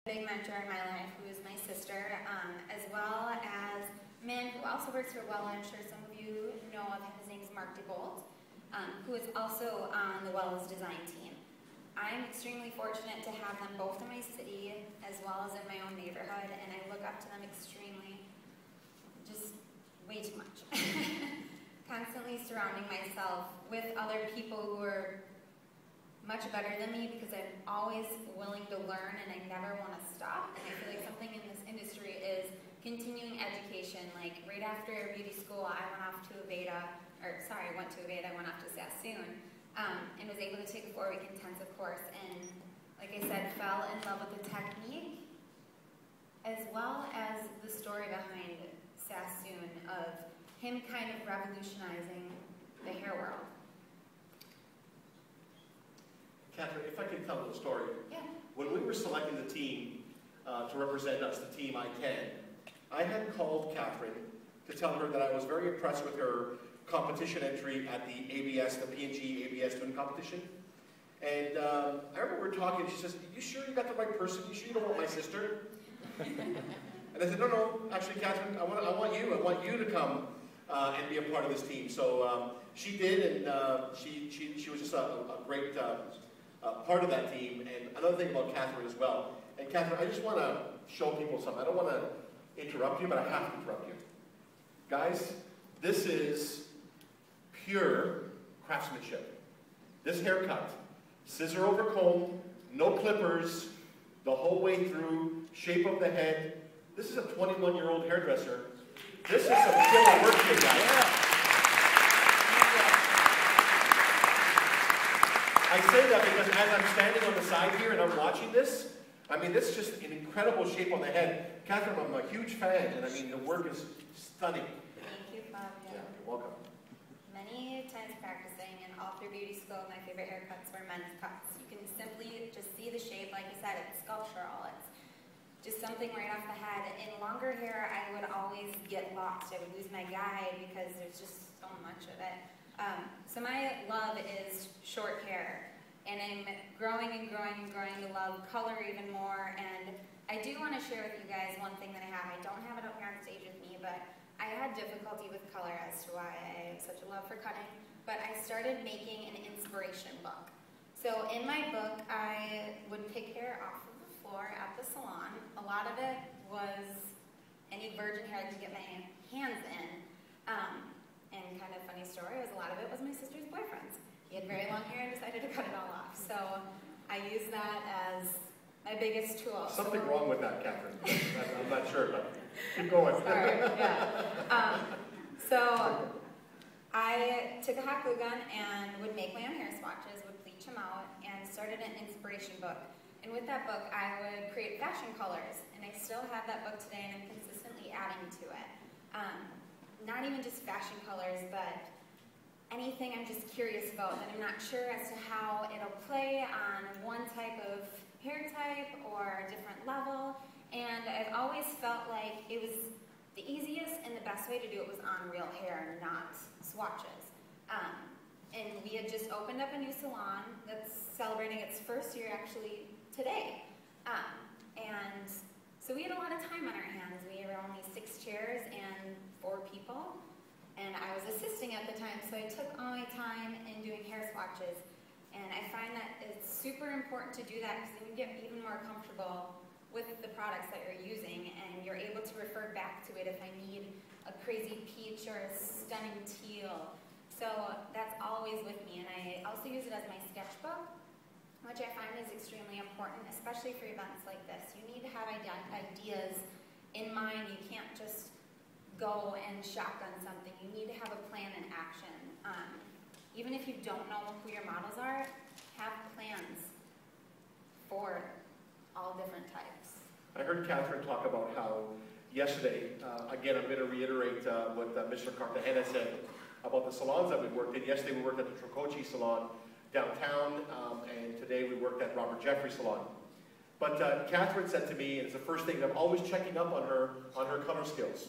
Big mentor in my life, who is my sister, as well as a man who also works for Wella. I'm sure some of you know of him. His name is Mark DeBolt, who is also on the Wella's design team. I'm extremely fortunate to have them both in my city as well as in my own neighborhood, and I look up to them extremely, just way too much. Constantly surrounding myself with other people who are much better than me, because I'm always willing to learn and I never want to stop. And I feel like something in this industry is continuing education. Like right after beauty school, I went off to Aveda, I went off to Sassoon, and was able to take a 4-week intensive course. And like I said, fell in love with the technique as well as the story behind Sassoon of him kind of revolutionizing the hair world. Kathryn, if I can tell a story. Yeah. When we were selecting the team to represent us, the team I had called Kathryn to tell her that I was very impressed with her competition entry at the ABS, the P&G ABS student competition. And I remember we were talking, she says, "You sure you got the right person? You sure you don't want my sister?" And I said, no, actually, Kathryn, I want you to come and be a part of this team. So she did, and she was just a great part of that team. And another thing about Kathryn as well, and Kathryn, I just want to show people something. I don't want to interrupt you, but I have to interrupt you. Guys, this is pure craftsmanship. This haircut, scissor over comb, no clippers, the whole way through, shape of the head. This is a 21-year-old hairdresser. This is some killer work here, guys. Yeah. I say that because as I'm standing on the side here and I'm watching this, I mean, this is just an incredible shape on the head. Kathryn, I'm a huge fan, and I mean, the work is stunning. Thank you, Bob. Yeah, you're welcome. Many times practicing, and all through beauty school, my favorite haircuts were men's cuts. You can simply just see the shape, like you said, it's sculptural. It's just something right off the head. In longer hair, I would always get lost. I would lose my guide because there's just so much of it. So my love is short hair, and I'm growing and growing and growing to love color even more. And I do want to share with you guys one thing that I have. I don't have it up here on stage with me, but I had difficulty with color as to why I have such a love for cutting. But I started making an inspiration book. So in my book, I would pick hair off of the floor at the salon. A lot of it was any virgin hair I could get my hands in. And kind of funny story is a lot of it was my sister's boyfriend's. He had very long hair and decided to cut it all off. So I used that as my biggest tool. Something wrong with that, Kathryn. I'm not sure, but keep going. Sorry, yeah. So I took a hot glue gun and would make my own hair swatches, would bleach them out, and started an inspiration book. And with that book, I would create fashion colors. And I still have that book today, and I'm consistently adding to it. Not even just fashion colors, but anything I'm just curious about that I'm not sure as to how it'll play on one type of hair type or a different level. And I've always felt like it was the easiest and the best way to do it was on real hair, not swatches. And we had just opened up a new salon that's celebrating its first year actually today. And so we had a lot of time on our hands. We were only 6 chairs and 4 people. And I was assisting at the time, so I took all my time in doing hair swatches. And I find that it's super important to do that because then you get even more comfortable with the products that you're using, and you're able to refer back to it if I need a crazy peach or a stunning teal. So that's always with me, and I also use it as my sketchbook, which I find is extremely important, especially for events like this. You need to have ideas in mind. You can't just go and shotgun something. You need to have a plan in action. Even if you don't know who your models are, have plans for all different types. I heard Kathryn talk about how yesterday, again, I'm going to reiterate what Mr. Cartagena said about the salons that we worked in. Yesterday we worked at the Tricoci salon downtown, and today we worked at Robert Jeffrey salon. But Kathryn said to me, and it's the first thing, I'm always checking up on her color skills.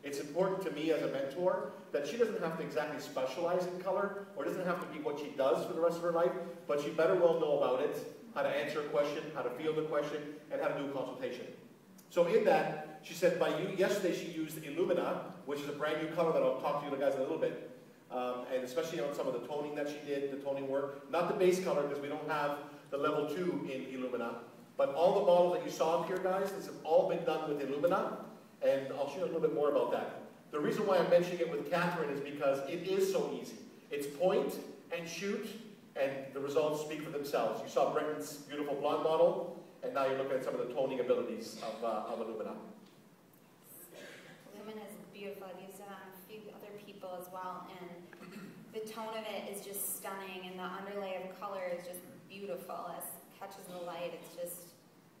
It's important to me as a mentor that she doesn't have to exactly specialize in color, or doesn't have to be what she does for the rest of her life, but she better well know about it. how to answer a question, how to field a question, and how to do a consultation. So in that, she said yesterday she used Illumina, which is a brand new color that I'll talk to you guys in a little bit. And especially on some of the toning that she did, the toning work. Not the base color, because we don't have the level 2 in Illumina. But all the models that you saw up here, guys, this has all been done with Illumina. And I'll show you a little bit more about that. The reason why I'm mentioning it with Kathryn is because it is so easy. It's point and shoot, and the results speak for themselves. You saw Brenton's beautiful blonde model, and now you're looking at some of the toning abilities of Illumina. Illumina is beautiful. I've used it on a few other people as well, and the tone of it is just stunning, and the underlay of color is just beautiful as it catches the light.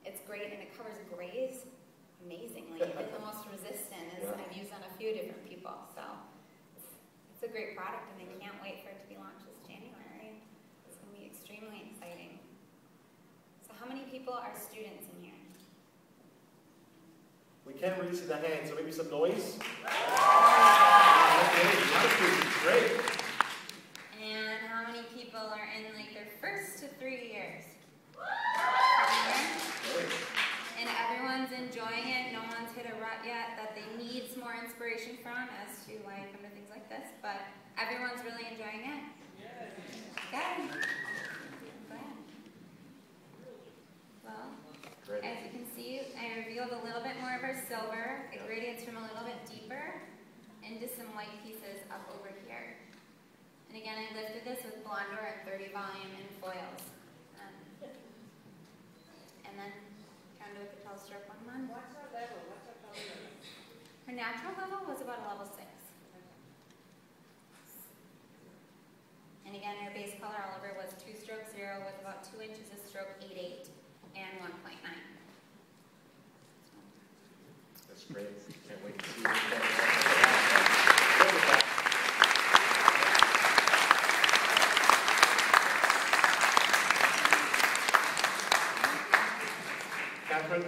It's great, and it covers grays amazingly. Even the most resistant is I've used on a few different people, so it's a great product, and I can't wait for it to be launched this January. It's going to be extremely exciting. So how many people are students in here? We can't really see the hands, so maybe some noise. Great. And how many people are in like their first to 3 years? And everyone's enjoying it. No one's hit a rut yet that they need some more inspiration from as to why I come to things like this. But everyone's really enjoying it. Good. Glad. Well, as you can see, I revealed a little bit more of our silver. It gradients from a little bit deeper into some white pieces up over here. And again, I lifted this with Blondor at 30 volume and foils. And then kind of with the 12 stroke one. What's her level? What's her color level? Her natural level was about a level 6. And again, her base color all over was 2 stroke 0 with about 2 inches of stroke 8.8 and 1.9. That's great. Can't wait to see it. Kathryn?